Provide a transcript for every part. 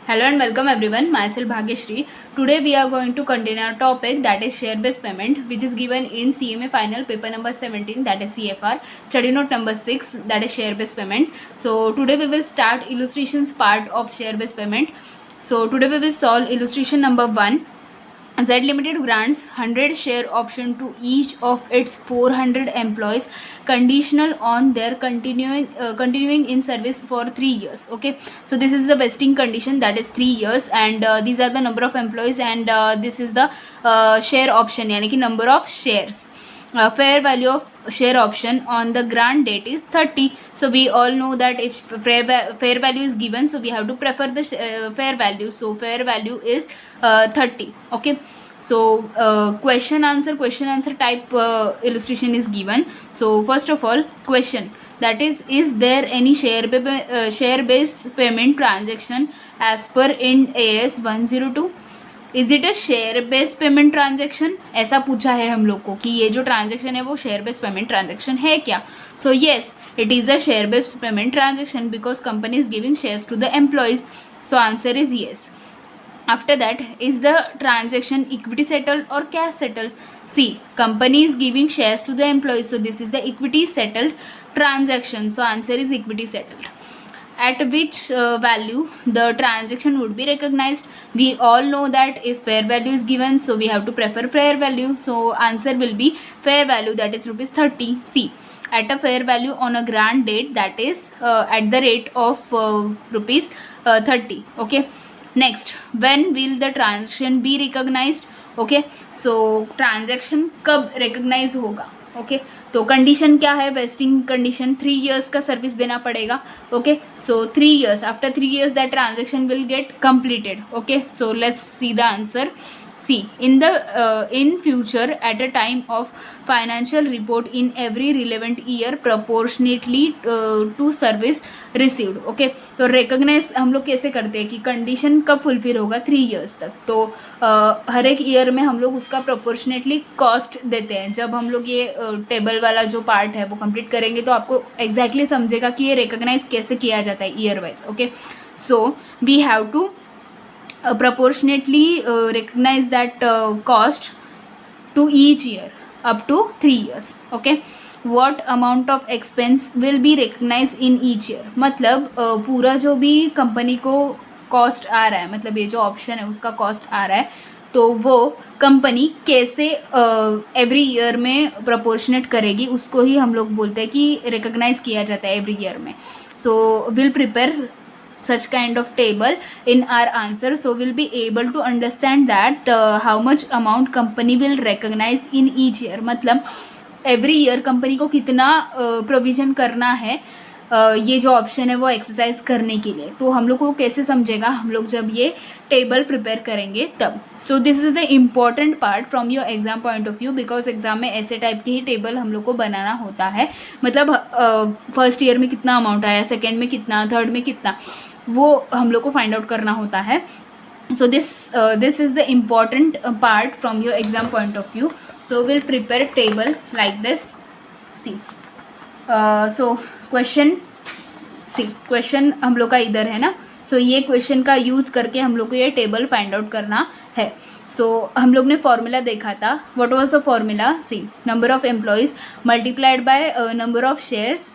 Hello and welcome everyone. Myself Bhagyashree. Today we are going to continue our topic, that is share based payment, which is given in CMA final paper number 17, that is CFR, study note number 6, that is share based payment. So today we will start illustrations part of share based payment. So today we will solve illustration number 1. Z Limited grants 100 share option to each of its 400 employees, conditional on their continuing in service for 3 years. Okay, so this is the vesting condition, that is 3 years, and these are the number of employees, and this is the share option, यानी कि number of shares. Fair value of share option on the grant date is 30. So we all know that if fair value is given, so we have to prefer the fair value. So fair value is 30. Okay, so question answer type illustration is given. So first of all, question, that is there any share based payment transaction as per Ind AS 102? Is it a share based payment transaction, ऐसा पूछा है हम लोग को कि ये जो transaction है वो शेयर बेस्ड पेमेंट ट्रांजेक्शन है क्या. So yes, it is a share based payment transaction because company is giving shares to the employees. So answer is yes. After that, is the transaction equity settled or cash settled? See, company is giving shares to the employees, so this is the equity settled transaction. So answer is equity settled. At which value the transaction would be recognized? We all know that if fair value is given, so we have to prefer fair value. So answer will be fair value, that is rupees 30. See, at a fair value on a grant date, that is at the rate of rupees 30. Okay, next, when will the transaction be recognized? Okay, so transaction कब recognize होगा? Okay, तो condition क्या है? Wasting condition 3 years का service देना पड़ेगा. Okay, so 3 years, after 3 years that transaction will get completed. Okay, so let's see the answer. See, in future, at a time of financial report in every relevant year proportionately to service received. Okay, तो recognize हम लोग कैसे करते हैं कि condition कब fulfil होगा? 3 years तक. तो हर एक ईयर में हम लोग उसका प्रोपोर्शनेटली कॉस्ट देते हैं. जब हम लोग ये टेबल वाला जो पार्ट है वो कंप्लीट करेंगे तो आपको एग्जैक्टली समझेगा कि ये रिकॉग्नाइज कैसे किया जाता है year wise. Okay, so we have to proportionately recognize that cost to each year up to 3 years. Okay, what amount of expense will be recognized in each year? मतलब पूरा जो भी कंपनी को कॉस्ट आ रहा है, मतलब ये जो ऑप्शन है उसका कॉस्ट आ रहा है, तो वो कंपनी कैसे एवरी ईयर में प्रोपोर्शनेट करेगी, उसको ही हम लोग बोलते हैं कि रिकॉग्नाइज किया जाता है एवरी ईयर में. सो will prepare such kind of table in our answer, so we'll be able to understand that how much amount company will recognize in each year. मतलब every year कंपनी को कितना provision करना है ये जो option है वो एक्सरसाइज करने के लिए. तो हम लोग को कैसे समझेगा? हम लोग जब ये टेबल प्रिपेयर करेंगे तब. सो this is the important part from your exam point of view, because exam में ऐसे टाइप की ही टेबल हम लोग को बनाना होता है. मतलब फर्स्ट ईयर में कितना अमाउंट आया, सेकेंड में कितना, थर्ड में कितना, वो हम लोग को फाइंड आउट करना होता है. So this is the important part from your exam point of view. So will prepare table like this. See, so question हम लोग का इधर है ना. सो ये क्वेश्चन का यूज़ करके हम लोग को ये टेबल फाइंड आउट करना है. सो हम लोग ने फॉर्मूला देखा था. What was the formula? See, number of employees multiplied by number of shares,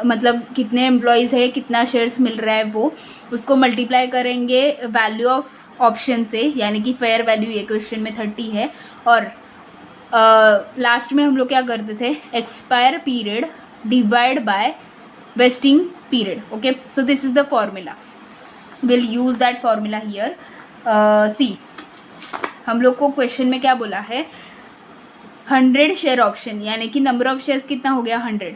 मतलब कितने एम्प्लॉयज़ है, कितना शेयर्स मिल रहा है, वो उसको मल्टीप्लाई करेंगे वैल्यू ऑफ ऑप्शन से, यानी कि फेयर वैल्यू ये क्वेश्चन में 30 है. और लास्ट में हम लोग क्या करते थे? Expire period divide by vesting period. Okay, so this is the formula. Will use that formula here. See, हम लोग को क्वेश्चन में क्या बोला है? 100 शेयर ऑप्शन, यानी कि नंबर ऑफ शेयर्स कितना हो गया? 100.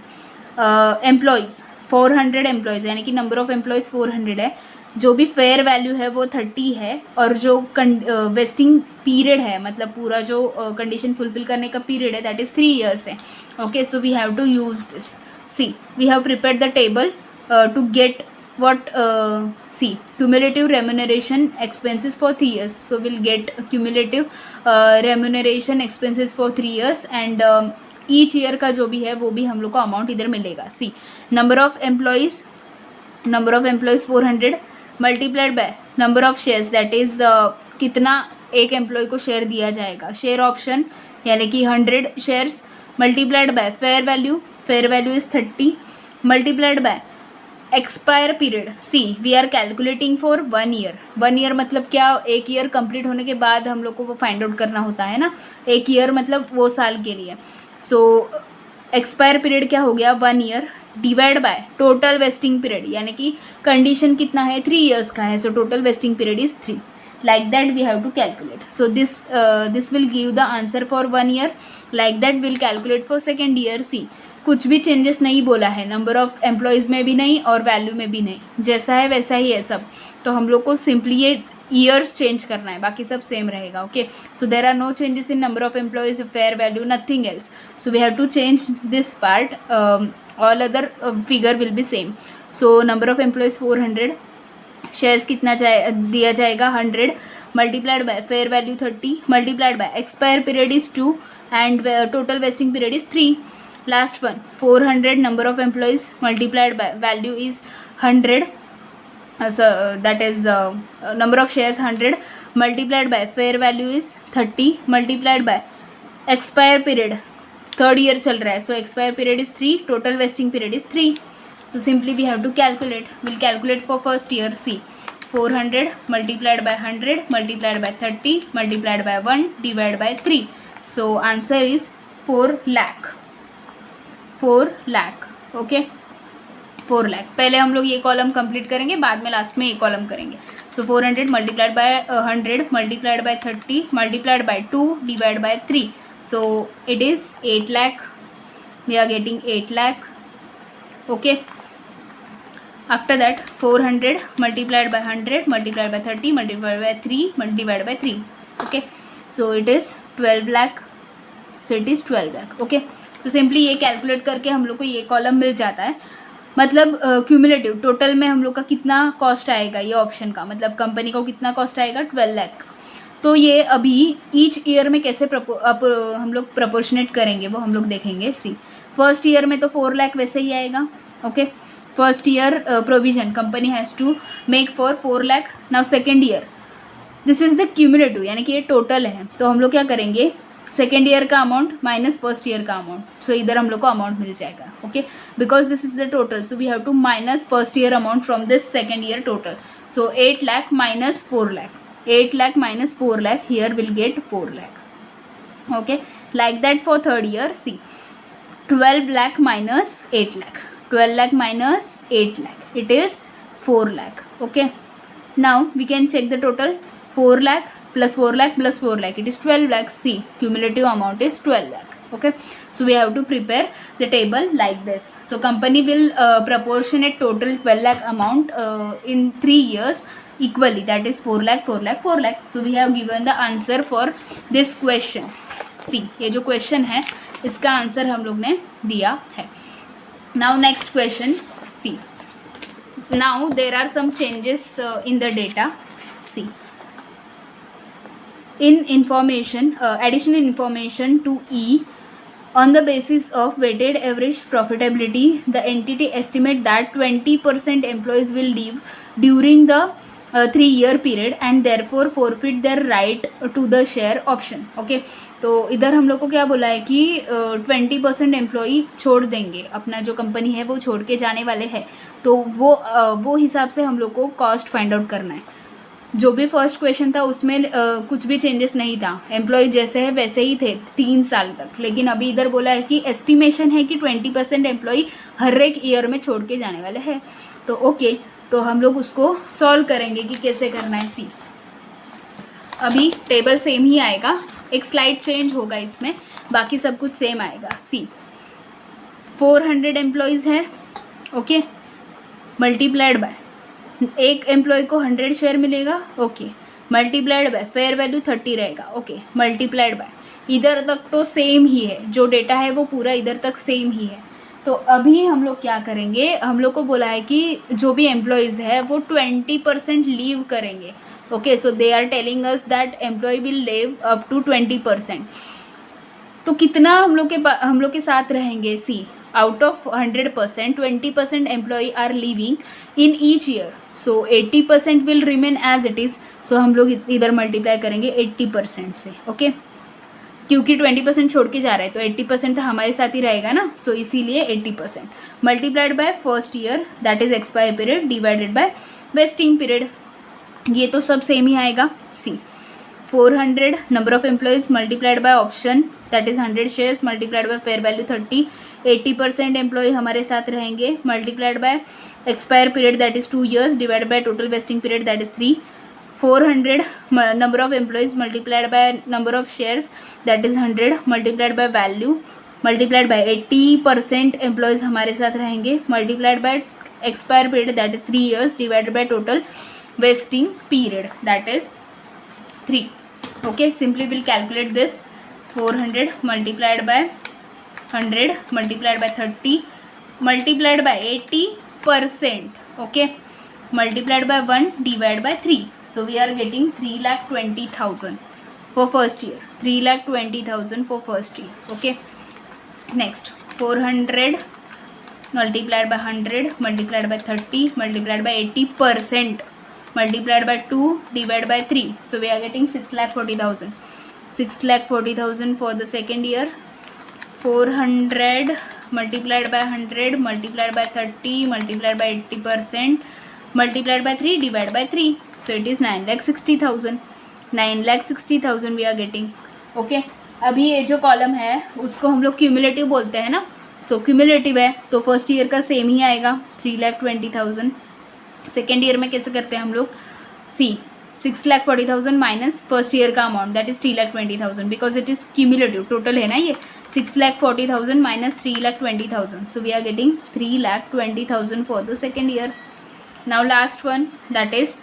एम्प्लॉयज़ 400 एम्प्लॉयज़, यानी कि नंबर ऑफ एम्प्लॉयज़ 400 है. जो भी फेयर वैल्यू है वो 30 है, और जो वेस्टिंग पीरियड है, मतलब पूरा जो कंडीशन फुलफिल करने का पीरियड है, दैट इज़ 3 years है. Okay, so we have to use this. See, we have prepared the table to get what see, cumulative remuneration expenses for 3 years. So we'll get cumulative remuneration expenses for 3 years, and each year का जो भी है वो भी हम लोग को amount इधर मिलेगा. See, number of employees 400, multiplied by number of shares, that is कितना एक एम्प्लॉय को शेयर दिया जाएगा, शेयर ऑप्शन यानी कि 100 shares, multiplied by fair value is 30, multiplied by expire period, see we are calculating for 1 year. 1 year मतलब क्या, 1 year complete होने के बाद हम लोग को वो फाइंड आउट करना होता है ना, 1 ईयर मतलब वो साल के लिए। सो एक्सपायर पीरियड क्या हो गया, 1 year, divide by total vesting period, यानी कि कंडीशन कितना है, 3 ईयर्स का है, so total vesting period is 3। like that we have to calculate. So this will give the answer for 1 year. like that we'll calculate for second year. see, कुछ भी changes नहीं बोला है, नंबर ऑफ एम्प्लॉयज़ में भी नहीं और value में भी नहीं, जैसा है वैसा ही है सब। तो हम लोग को सिंपली ये ईयर्स चेंज करना है, बाकी सब सेम रहेगा। Okay, so there are no changes in number of employees, fair value, nothing else. So we have to change this part, all other figure will be same. So number of employees 400, shares कितना दिया जाएगा 100, multiplied by fair value 30, multiplied by expire period is 2 and total vesting period is 3। Last one 400 number of employees multiplied by value is 100, that is number of shares 100, multiplied by fair value is 30, multiplied by expire period, 3rd year चल रहा है, so expire period is 3, total vesting period is 3। So simply we have to calculate. We'll calculate for first year. See, 400 multiplied by 100 multiplied by 30 multiplied by 1 divided by 3. So answer is 4 lakh. 4 lakh. Okay. 4 lakh. पहले हम लोग ये column complete करेंगे, बाद में last में ये column करेंगे. So 400 multiplied by 100 multiplied by 30 multiplied by 2 divided by 3. So it is 8 lakh. We are getting 8 lakh. Okay. After that 400 multiplied by 100 multiplied by 30 multiplied by 3 divided by 3. Okay, so it is 12 lakh. So it is 12 lakh. Okay, so simply ये calculate करके हम लोग को ये column मिल जाता है, मतलब cumulative total में हम लोग का कितना कॉस्ट आएगा, ये ऑप्शन का मतलब कंपनी को कितना कॉस्ट आएगा 12 लाख। तो ये अभी ईच ईयर में कैसे हम लोग प्रपोर्शनेट करेंगे वो हम लोग देखेंगे। सी, फर्स्ट ईयर में तो 4 लाख वैसे ही आएगा। Okay, first year provision company has to make for 4 lakh. Now second year, this is the cumulative यानी कि ये टोटल है, तो हम लोग क्या करेंगे, सेकेंड ईयर का अमाउंट माइनस फर्स्ट ईयर का अमाउंट, सो इधर हम लोग को अमाउंट मिल जाएगा। Okay, because this is the total, so we have to minus first year amount from this second year total. So 8 lakh minus 4 lakh, 8 lakh minus 4 lakh, here will get 4 lakh. Okay, like that for third year. See, 12 lakh minus 8 lakh, 12 lakh minus 8 lakh, it is 4 lakh. Okay, now we can check the total, 4 lakh plus 4 lakh plus 4 lakh, it is 12 lakh. See, cumulative amount is 12 lakh. Okay, so we have to prepare the table like this. So company will proportionate total 12 lakh amount in 3 years equally, that is 4 lakh 4 lakh 4 lakh. So we have given the answer for this question. See, ये जो question है इसका answer हम लोग ने दिया है। Now next question. See, now there are some changes in the data. See, in information, additional information to E, on the basis of weighted average profitability, the entity estimate that 20% employees will leave during the 3-year period and therefore forfeit their right to the share option. Okay, तो इधर हम लोग को क्या बोला है कि 20% employee छोड़ देंगे, अपना जो कंपनी है वो छोड़ के जाने वाले हैं, तो वो हिसाब से हम लोग को कॉस्ट फाइंड आउट करना है। जो भी फर्स्ट क्वेश्चन था उसमें कुछ भी चेंजेस नहीं था, एम्प्लॉय जैसे है वैसे ही थे 3 साल तक, लेकिन अभी इधर बोला है कि एस्टिमेशन है कि 20% एम्प्लॉय हर एक ईयर में छोड़ के जाने वाले हैं। तो ओके, तो हम लोग उसको सॉल्व करेंगे कि कैसे करना है। सी, अभी टेबल सेम ही आएगा, एक स्लाइड चेंज होगा इसमें, बाकी सब कुछ सेम आएगा। सी, 400 एम्प्लॉयज़ है। ओके, मल्टीप्लाइड बाय एक एम्प्लॉय को 100 शेयर मिलेगा। Okay, multiplied by fair value 30 रहेगा। ओके, मल्टीप्लाइड बाय इधर तक तो सेम ही है, जो डेटा है वो पूरा इधर तक सेम ही है। तो अभी हम लोग क्या करेंगे, हम लोग को बोला है कि जो भी एम्प्लॉयज़ है वो 20% लीव करेंगे। Okay, so they are telling us that employee will leave up to 20%। तो कितना हम लोग के साथ रहेंगे। सी, out of 100%, 20% employee are leaving in each year, so 80% will remain as it is. So हम लोग इधर मल्टीप्लाई करेंगे 80% से, ओके, क्योंकि 20% छोड़ के जा रहा है तो 80% तो हमारे साथ ही रहेगा ना, सो इसीलिए 80% multiplied by first year that is expire period divided by vesting period, ये तो सब सेम ही आएगा. See 400 number of employees multiplied by option that is 100 shares multiplied by fair value 30, 80% employee हमारे साथ रहेंगे multiplied by expire period that is 2 years divided by total vesting period that is 3. 400 number of employees multiplied by number of shares that is 100 multiplied by value multiplied by 80% employees हमारे साथ रहेंगे multiplied by expire period that is 3 years divided by total vesting period that is 3. Okay, simply we'll calculate this. 400 multiplied by 100 multiplied by 30 multiplied by 80%. Okay, multiplied by 1 divided by 3, so we are getting 3,20,000 for first year, 3,20,000 for first year. Okay, next 400 multiplied by 100 multiplied by 30 multiplied by 80% multiplied by 2 divided by 3, so we are getting 6,40,000. 6,40,000 for the second year. 400 multiplied by 100 multiplied by 30 multiplied by 80% multiplied by 3 divided by 3, so it is 9,60,000. 9,60,000 we are getting. Okay, अभी ये जो column है उसको हम लोग cumulative बोलते हैं ना, सो क्यूमुलेटिव है तो फर्स्ट ईयर का सेम ही आएगा 3,20,000. सेकेंड ईयर में कैसे करते हैं हम लोग, सी 6,40,000 माइनस फर्स्ट ईयर का amount that is 3,20,000 because it is cumulative, total है ना ये. 6,40,000 minus 3,20,000, so we are getting 3,20,000 for the second year. Now last one that is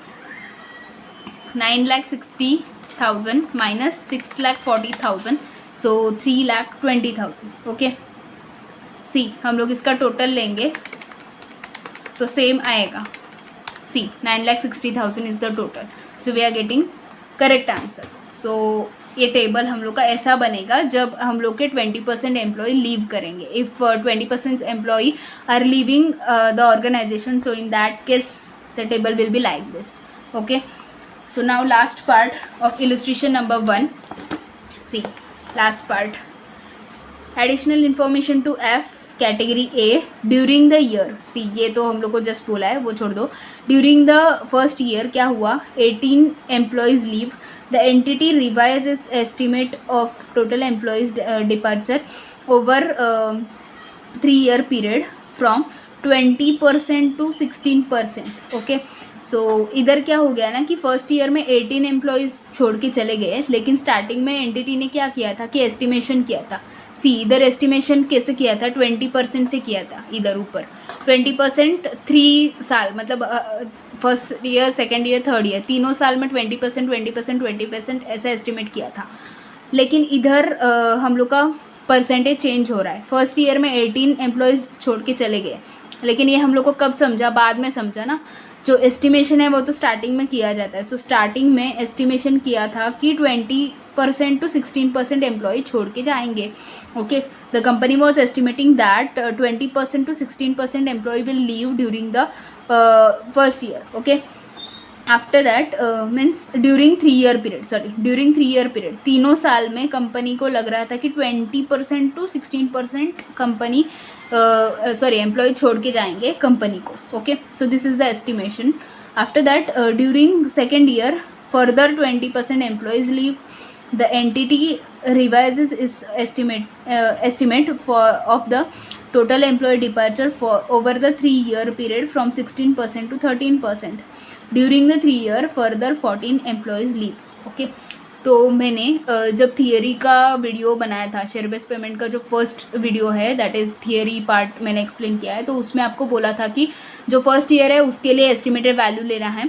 9,60,000 minus 6,40,000, so 3,20,000. Okay, see हम लोग इसका टोटल लेंगे तो सेम आएगा. See 9,60,000 is the total, so we are getting correct answer. So ये table हम लोग का ऐसा बनेगा जब हम लोग के 20% एम्प्लॉय लीव करेंगे. If 20% employee are leaving the organisation, so in that case the table will be like this. Okay, so now last part of illustration number 1. See last part, additional information to F category A during the year. See ये तो हम लोग को just बोला है, वो छोड़ दो. ड्यूरिंग द फर्स्ट ईयर क्या हुआ, 18 employees leave. The entity revises its estimate of total employees departure over 3-year period from 20% to 16%. Okay, सो इधर क्या हो गया ना कि फर्स्ट ईयर में 18 एम्प्लॉयज़ छोड़ के चले गए, लेकिन स्टार्टिंग में एंटिटी ने क्या किया था कि एस्टिमेशन किया था. सी इधर एस्टिमेशन कैसे किया था, 20% से किया था. इधर ऊपर 20% 3 साल मतलब first year second year third year तीनों साल में 20% 20% 20% ऐसा एस्टिमेट किया था. लेकिन इधर हम लोग का परसेंटेज चेंज हो रहा है. फर्स्ट ईयर में 18 एम्प्लॉयज़ छोड़ के चले गए, लेकिन ये हम लोग को कब समझा, बाद में समझा ना. जो एस्टिमेशन है वो तो स्टार्टिंग में किया जाता है. सो स्टार्टिंग में एस्टिमेशन किया था कि 20% to 16% एम्प्लॉय छोड़ के जाएंगे. Okay, the company was estimating that 20% to 16% employee will leave during the first year. Okay, after that means during 3-year period तीनों साल में कंपनी को लग रहा था कि 20% to 16% कंपनी एम्प्लॉय छोड़ के जाएंगे कंपनी को. Okay, so this is the estimation. After that during second year further 20% employees leave. The entity revises its estimate of the total employee departure for over the 3-year period from 16% to 13%. During the 3-year, further 14 employees leave. Okay, तो मैंने जब theory का video बनाया था, share base payment का जो first video है that is theory part मैंने एक्सप्लेन किया है, तो उसमें आपको बोला था कि जो फर्स्ट ईयर है उसके लिए एस्टिमेटेड वैल्यू लेना है,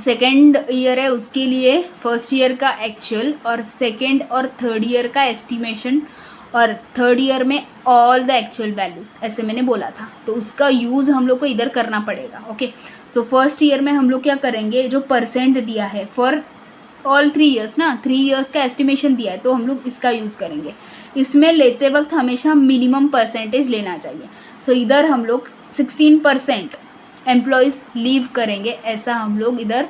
सेकेंड ईयर है उसके लिए फर्स्ट ईयर का एक्चुअल, और सेकेंड और थर्ड ईयर का एस्टिमेशन, और थर्ड ईयर में ऑल द एक्चुअल वैल्यूज़, ऐसे मैंने बोला था. तो उसका यूज़ हम लोग को इधर करना पड़ेगा. ओके, सो फर्स्ट ईयर में हम लोग क्या करेंगे, जो परसेंट दिया है फॉर ऑल 3 ईयर्स ना, 3 ईयर्स का एस्टिमेशन दिया है तो हम लोग इसका यूज़ करेंगे। इसमें लेते वक्त हमेशा मिनिमम परसेंटेज लेना चाहिए। सो इधर हम लोग 16% एम्प्लॉयज़ लीव करेंगे, ऐसा हम लोग इधर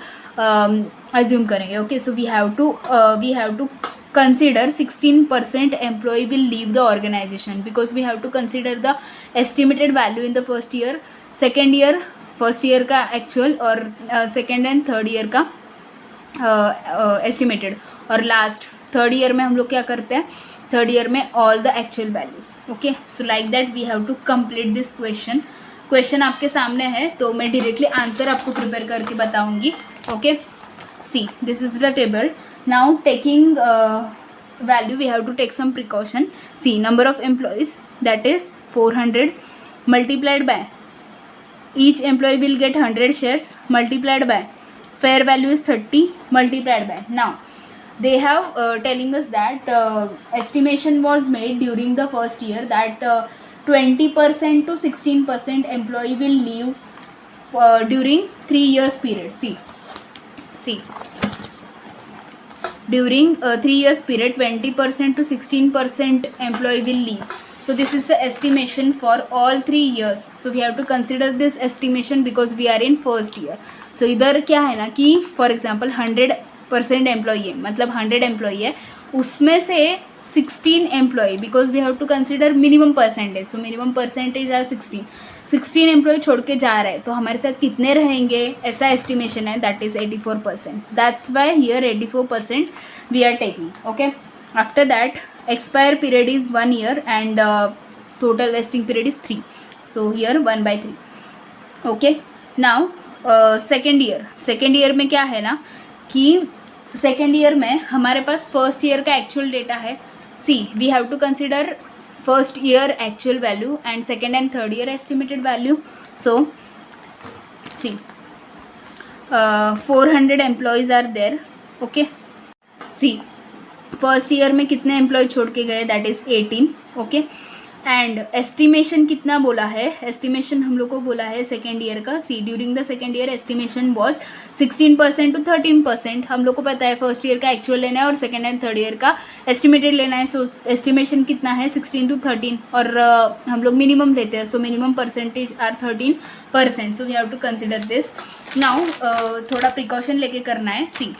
अज्यूम करेंगे। Okay, so we have to consider 16% employee will leave the organization because we have to consider the estimated value in the first year, first year का actual और second and third year का estimated, और last third year में हम लोग क्या करते हैं, third year में all the actual values। okay, so like that we have to complete this question आपके सामने है तो मैं directly answer आपको prepare करके बताऊंगी। okay, see this is the table। now taking value we have to take some precaution। see number of employees that is 400 multiplied by each employee will get 100 shares multiplied by fair value is 30 multiplied by, now they have telling us that estimation was made during the first year that 20% to 16% employee will leave during 3 years period। see during 3 years period 20% to 16% employee will leave। so this is the estimation for all 3 years। so we have to consider this estimation because we are in first year। so इधर क्या है ना कि for example 100% employee है, मतलब 100 employee है, उसमें से 16 employee because we have to consider minimum percentage, so minimum percentage are 16 employee छोड़ के जा रहे हैं तो हमारे साथ कितने रहेंगे, ऐसा एस्टिमेशन है, that is 84%। That's why here 84% we are taking. Okay, after that expire period is 1 year and total vesting period is 3, so here 1/3। Okay, now second year में क्या है ना कि सेकेंड ईयर में हमारे पास फर्स्ट ईयर का एक्चुअल डेटा है। See we have to consider first year actual value and second and third year estimated value। so see 400 employees are there। okay, see first year में कितने employ छोड़ के गए, that is 18। Okay, and estimation कितना बोला है, estimation हम लोग को बोला है सेकेंड ईयर का। See during the second year estimation was 16% to 13%। हम लोग को पता है फर्स्ट ईयर का एक्चुअल लेना है और सेकेंड एंड थर्ड ईयर का एस्टिमेटेड लेना है। सो एस्टिमेशन कितना है 16 to 13 और हम लोग मिनिमम लेते हैं, so minimum percentage are 13%। So we have to consider this. Now थोड़ा प्रिकॉशन लेके करना है। सी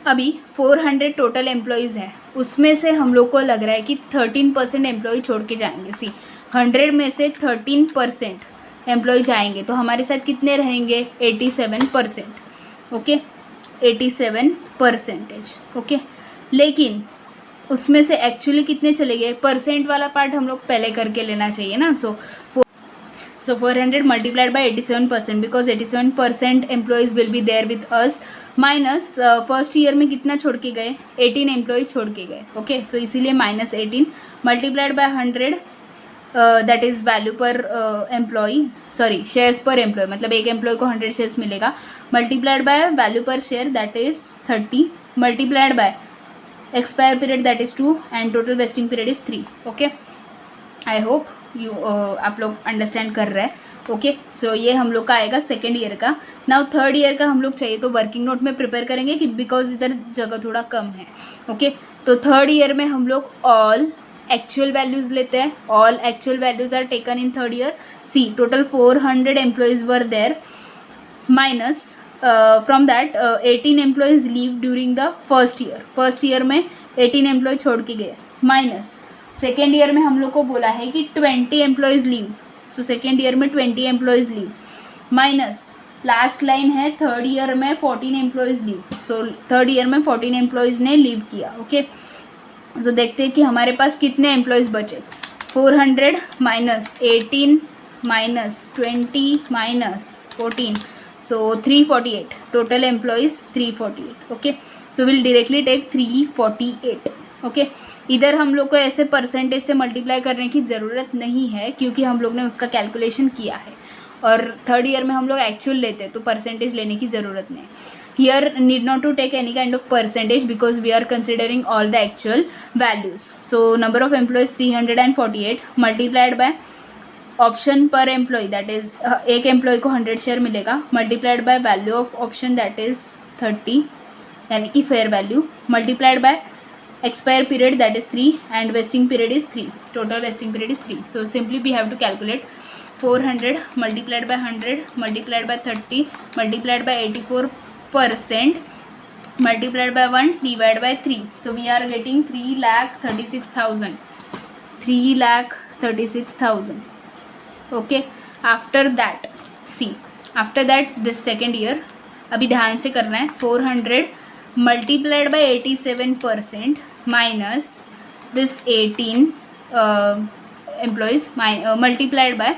अभी 400 टोटल एम्प्लॉयज़ हैं, उसमें से हम लोग को लग रहा है कि 13% एम्प्लॉय छोड़ के जाएंगे। सी 100 में से 13% एम्प्लॉय जाएंगे तो हमारे साथ कितने रहेंगे, 87%। ओके, 87%। ओके, लेकिन उसमें से एक्चुअली कितने चले गए, परसेंट वाला पार्ट हम लोग पहले करके लेना चाहिए ना। सो 400 multiplied by 87% because 87% employees will be there with us minus first year में कितना छोड़ के गए, 18 एम्प्लॉय छोड़ के गए। ओके, सो इसीलिए -18 multiplied by 100 that is value पर एम्प्लॉय, सॉरी शेयर्स पर एम्प्लॉय, मतलब एक एम्प्लॉय को 100 शेयर्स मिलेगा, मल्टीप्लाइड बाय वैल्यू पर share that is 30 multiplied by expire period that is 2 and total vesting period is 3। Okay, I hope you आप लोग understand कर रहे हैं। ओके, सो ये हम लोग का आएगा सेकेंड ईयर का। नाउ थर्ड ईयर का हम लोग चाहिए तो वर्किंग नोट में प्रिपेयर करेंगे कि बिकॉज इधर जगह थोड़ा कम है। ओके, तो थर्ड ईयर में हम लोग ऑल एक्चुअल वैल्यूज़ लेते हैं। All actual values are taken in third year. See total 400 employees were there minus from that 18 employees leave during the first year. First year में 18 एम्प्लॉय छोड़ के गए, माइनस सेकेंड ईयर में हम लोग को बोला है कि 20 employees leave, so second year में 20 employees leave, minus last line है थर्ड ईयर में 14 employees leave, so third year में 14 एम्प्लॉयज़ ने लीव किया। ओके, सो देखते हैं कि हमारे पास कितने एम्प्लॉयज़ बचे। 400 minus 18 minus 20 minus 14, so 348 total employees 348। Okay, so will directly take 348। Okay, इधर हम लोग को ऐसे परसेंटेज से मल्टीप्लाई करने की ज़रूरत नहीं है क्योंकि हम लोग ने उसका कैलकुलेशन किया है और थर्ड ईयर में हम लोग एक्चुअल लेते हैं तो परसेंटेज लेने की ज़रूरत नहीं। Here need not to take any kind of percentage because we are considering all the actual values. So number of employees 348 multiplied by option per employee that is एक एम्प्लॉय को 100 share मिलेगा, multiplied by value of option that is 30 यानी कि fair value, multiplied by expire period that is 3 and vesting period is 3, total vesting period is 3. So simply we have to calculate 400 multiplied by 100 multiplied by 30 multiplied by 84% multiplied by 1 divided by 3. So we are getting 3,36,000. 3,36,000. Okay. After that, see, after that this second year, अभी ध्यान से करना है. 400 multiplied by 87% minus this 18 employees multiplied by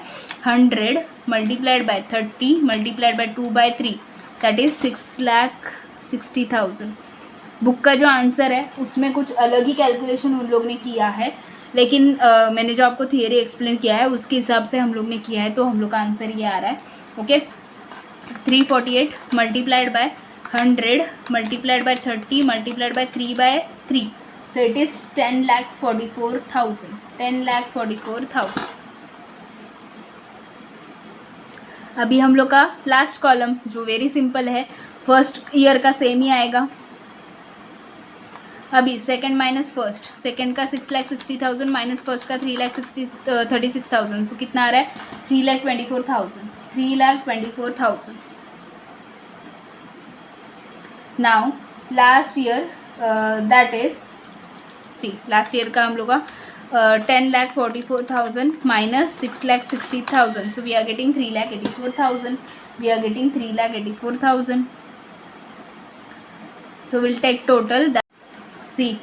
100 multiplied by 30 multiplied by 2 by 3, that is 6,60,000. Book का जो answer है उसमें कुछ अलग ही कैलकुलेशन उन लोग ने किया है, लेकिन मैंने जो आपको थियरी एक्सप्लेन किया है उसके हिसाब से हम लोग ने किया है, तो हम लोग का आंसर ये आ रहा है. Okay. 348 multiplied bye 100 multiplied bye 30 multiplied bye 3 by 3, so it is 10,44,000. 10,44,000. अभी हम लोग का लास्ट कॉलम जो वेरी सिंपल है, फर्स्ट ईयर का सेम ही आएगा. अभी सेकंड माइनस फर्स्ट, सेकंड का 6,60,000 माइनस फर्स्ट का 3,36,000, सो कितना आ रहा है 3,24,000. 3,24,000. Now last year that is, see last year का हम लोग का 10,44,000 minus 6,60,000, so we are getting 3,84,000. We are getting 3,84,000. So we'll take total that, see,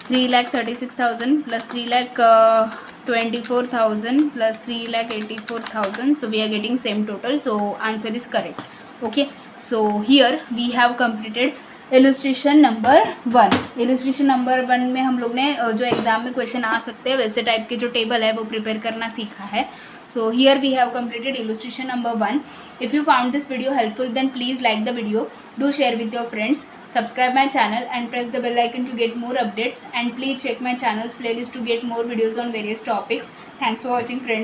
3,36,000 plus 3,24,000 plus 3,84,000, so we are getting same total, so answer is correct. Okay, so here we have completed illustration number 1. Illustration number 1 में हम लोग ने जो exam में question आ सकते हैं वैसे type के जो टेबल है वो प्रिपेयर करना सीखा है. So here we have completed illustration number 1. If you found this video helpful then please like the video, do share with your friends, subscribe my channel and press the bell icon to get more updates, and please check my channel's playlist to get more videos on various topics. Thanks for watching friends.